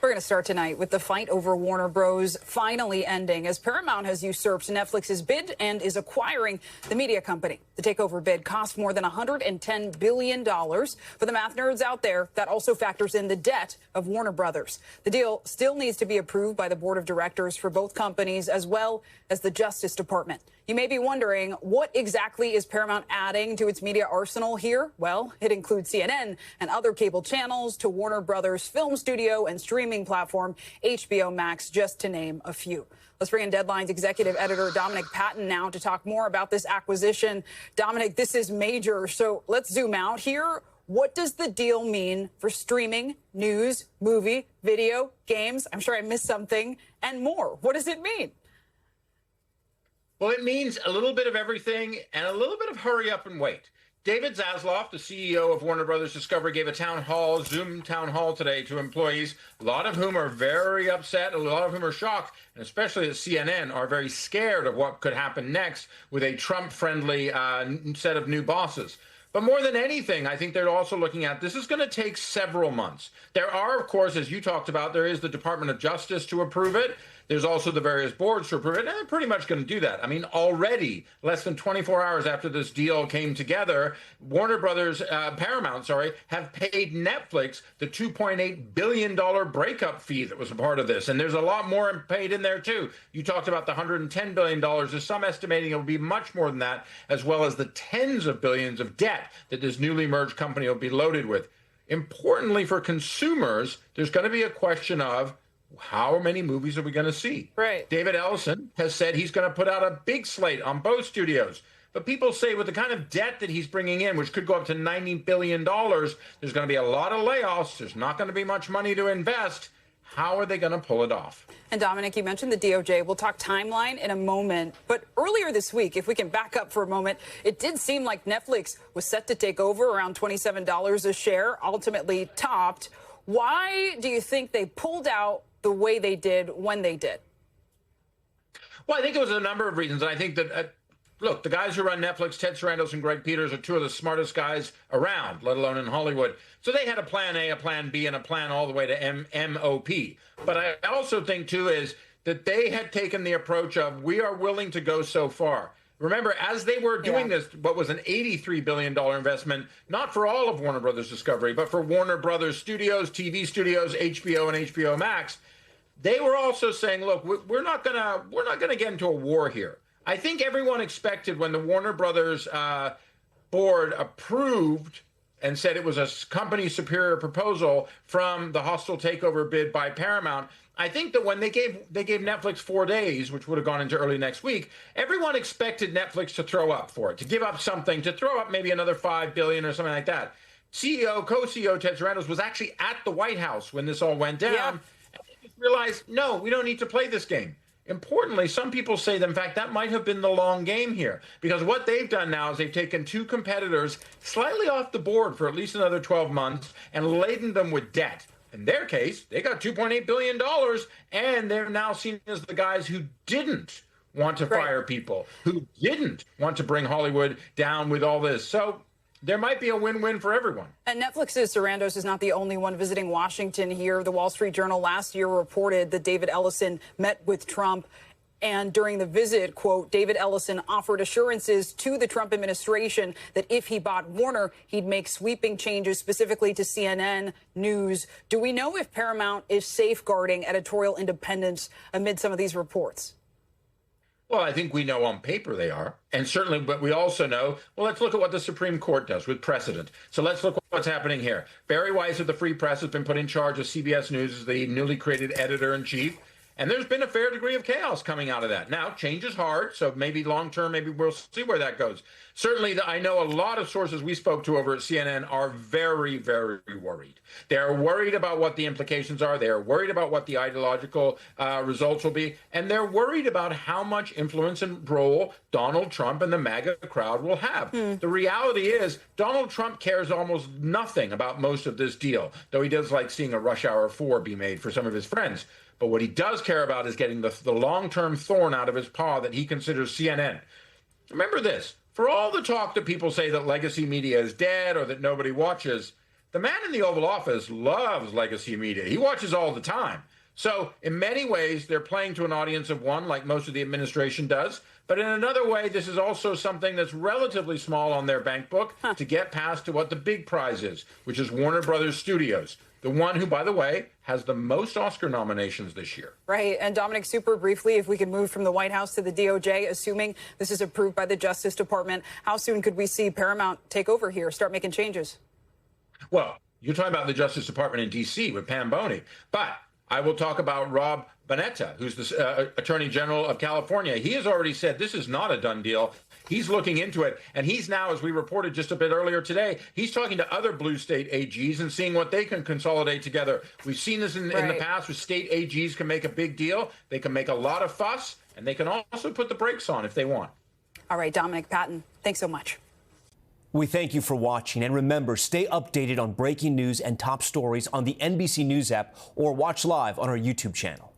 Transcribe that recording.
We're going to start tonight with the fight over Warner Bros. Finally ending as Paramount has usurped Netflix's bid and is acquiring the media company. The takeover bid cost more than $110 billion. For the math nerds out there, that also factors in the debt of Warner Brothers. The deal still needs to be approved by the board of directors for both companies as well as the Justice Department. You may be wondering, what exactly is Paramount adding to its media arsenal here? Well, it includes CNN and other cable channels to Warner Brothers film studio and streaming platform HBO Max, just to name a few. Let's bring in Deadline's executive editor Dominic Patten now to talk more about this acquisition. Dominic, this is major, so let's zoom out here. What does the deal mean for streaming, news, movie, video, games? I'm sure I missed something, and more. What does it mean? Well, it means a little bit of everything and a little bit of hurry up and wait. David Zaslav, the CEO of Warner Brothers Discovery, gave a Zoom town hall today to employees, a lot of whom are very upset, a lot of whom are shocked, and especially at CNN are very scared of what could happen next with a Trump-friendly set of new bosses. But more than anything, I think they're also looking at this is going to take several months. There are, of course, as you talked about, there is the Department of Justice to approve it. There's also the various boards to approve it, and they're pretty much going to do that. I mean, already, less than 24 hours after this deal came together, Paramount, have paid Netflix the $2.8 billion breakup fee that was a part of this. And there's a lot more paid in there, too. You talked about the $110 billion. There's some estimating it will be much more than that, as well as the tens of billions of debt that this newly merged company will be loaded with. Importantly, for consumers, there's going to be a question of, how many movies are we going to see? Right. David Ellison has said he's going to put out a big slate on both studios. But people say with the kind of debt that he's bringing in, which could go up to $90 billion, there's going to be a lot of layoffs. There's not going to be much money to invest. How are they going to pull it off? And Dominic, you mentioned the DOJ. We'll talk timeline in a moment. But earlier this week, if we can back up for a moment, it did seem like Netflix was set to take over around $27 a share, ultimately topped. Why do you think they pulled out the way they did when they did? Well, I think there was a number of reasons. I think that, look, the guys who run Netflix, Ted Sarandos and Greg Peters, are two of the smartest guys around, let alone in Hollywood. So they had a plan A, a plan B, and a plan all the way to MOP. But I also think, too, is that they had taken the approach of, we are willing to go so far. Remember, as they were doing this, what was an $83 billion investment, not for all of Warner Brothers Discovery, but for Warner Brothers Studios, TV studios, HBO and HBO Max, they were also saying, look, we're not gonna get into a war here. I think everyone expected when the Warner Brothers board approved and said it was a company superior proposal from the hostile takeover bid by Paramount. I think that when they gave Netflix 4 days, which would have gone into early next week, everyone expected Netflix to throw up for it, to give up something, to throw up maybe another $5 billion or something like that. Co-CEO Ted Sarandos was actually at the White House when this all went down. Yeah. And they just realized, no, we don't need to play this game. Importantly, some people say that, in fact, that might have been the long game here, because what they've done now is they've taken two competitors slightly off the board for at least another 12 months and laden them with debt. In their case, they got $2.8 billion, and they're now seen as the guys who didn't want to fire people, who didn't want to bring Hollywood down with all this. So there might be a win-win for everyone. And Netflix's Sarandos is not the only one visiting Washington here. The Wall Street Journal last year reported that David Ellison met with Trump. And during the visit, quote, David Ellison offered assurances to the Trump administration that if he bought Warner, he'd make sweeping changes specifically to CNN News. Do we know if Paramount is safeguarding editorial independence amid some of these reports? Well, I think we know on paper they are. And certainly, but we also know, well, let's look at what the Supreme Court does with precedent. So let's look at what's happening here. Barry Weiss of the Free Press has been put in charge of CBS News as the newly created editor-in-chief. And there's been a fair degree of chaos coming out of that. Now, change is hard, so maybe long-term, maybe we'll see where that goes. Certainly, I know a lot of sources we spoke to over at CNN are very, very worried. They're worried about what the implications are. They're worried about what the ideological results will be. And they're worried about how much influence and role Donald Trump and the MAGA crowd will have. The reality is Donald Trump cares almost nothing about most of this deal, though he does like seeing a Rush Hour 4 be made for some of his friends. But what he does care about is getting the long-term thorn out of his paw that he considers CNN. Remember this, for all the talk that people say that legacy media is dead or that nobody watches, The man in the Oval Office loves legacy media. He watches all the time. So in many ways, they're playing to an audience of one, like most of the administration does. But in another way, this is also something that's relatively small on their bank book to get past to what the big prize is, which is Warner Brothers Studios, the one who, by the way, has the most Oscar nominations this year. Right. And Dominic, super briefly, if we could move from the White House to the DOJ, assuming this is approved by the Justice Department, how soon could we see Paramount take over here, start making changes? Well, you're talking about the Justice Department in D.C. with Pam Bondi, but I will talk about Rob Bonetta, who's the Attorney General of California. He has already said this is not a done deal. He's looking into it, and he's now, as we reported just a bit earlier today, he's talking to other blue state AGs and seeing what they can consolidate together. We've seen this in the past where state AGs can make a big deal. They can make a lot of fuss, and they can also put the brakes on if they want. All right, Dominic Patten, thanks so much. We thank you for watching, and remember, stay updated on breaking news and top stories on the NBC News app or watch live on our YouTube channel.